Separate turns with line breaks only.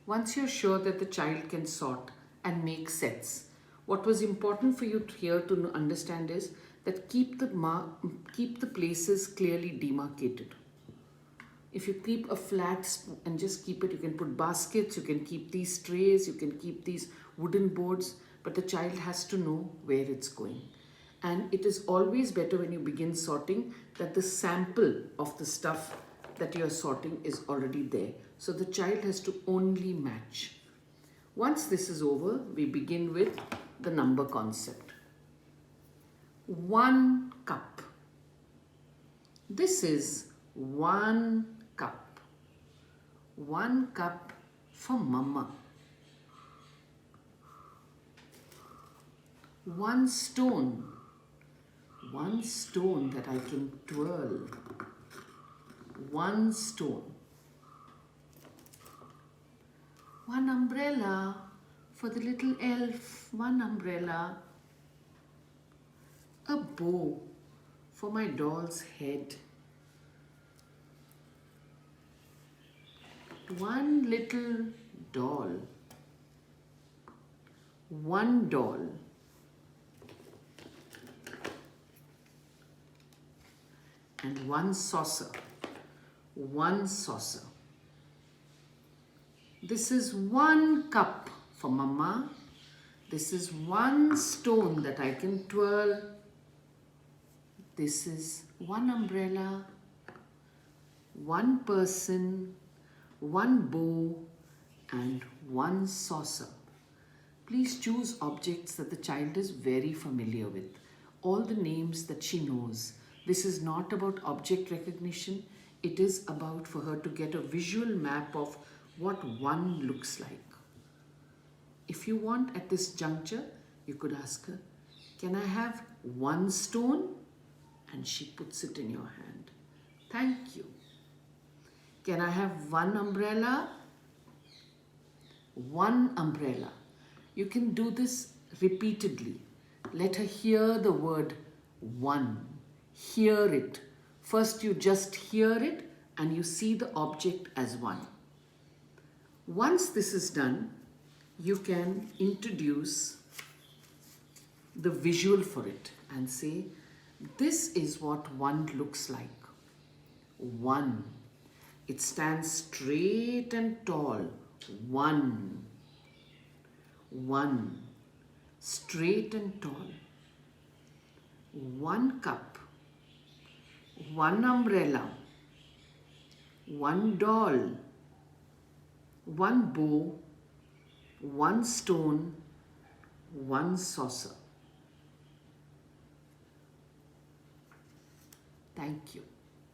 Once you're sure that the child can sort and make sets, what was important for you here to understand is that keep the places clearly demarcated. If you keep a flat and just keep it, you can put baskets, you can keep these trays, you can keep these wooden boards, but the child has to know where it's going. And it is always better when you begin sorting that the sample of the stuff that you're sorting is already there. So the child has to only match. Once this is over, we begin with the number concept. 1 cup. This is 1 cup. 1 cup for mama. 1 stone. 1 stone that I can twirl. 1 stone. 1 umbrella for the little elf. 1 umbrella. A bow for my doll's head. 1 little doll. 1 doll. And 1 saucer. 1 saucer. This is 1 cup for mama. This is 1 stone that I can twirl. This is 1 umbrella, 1 person, 1 bow, and 1 saucer. Please choose objects that the child is very familiar with. All the names that she knows. This is not about object recognition. It is about for her to get a visual map of what 1 looks like. If you want at this juncture, you could ask her, can I have 1 stone? And she puts it in your hand. Thank you. Can I have 1 umbrella? 1 umbrella. You can do this repeatedly. Let her hear the word 1. Hear it. First you just hear it and you see the object as 1. Once this is done, you can introduce the visual for it and say, this is what 1 looks like. 1. It stands straight and tall. 1. 1. Straight and tall. 1 cup. 1 umbrella. 1 doll. 1 bow. 1 stone. 1 saucer. Thank you.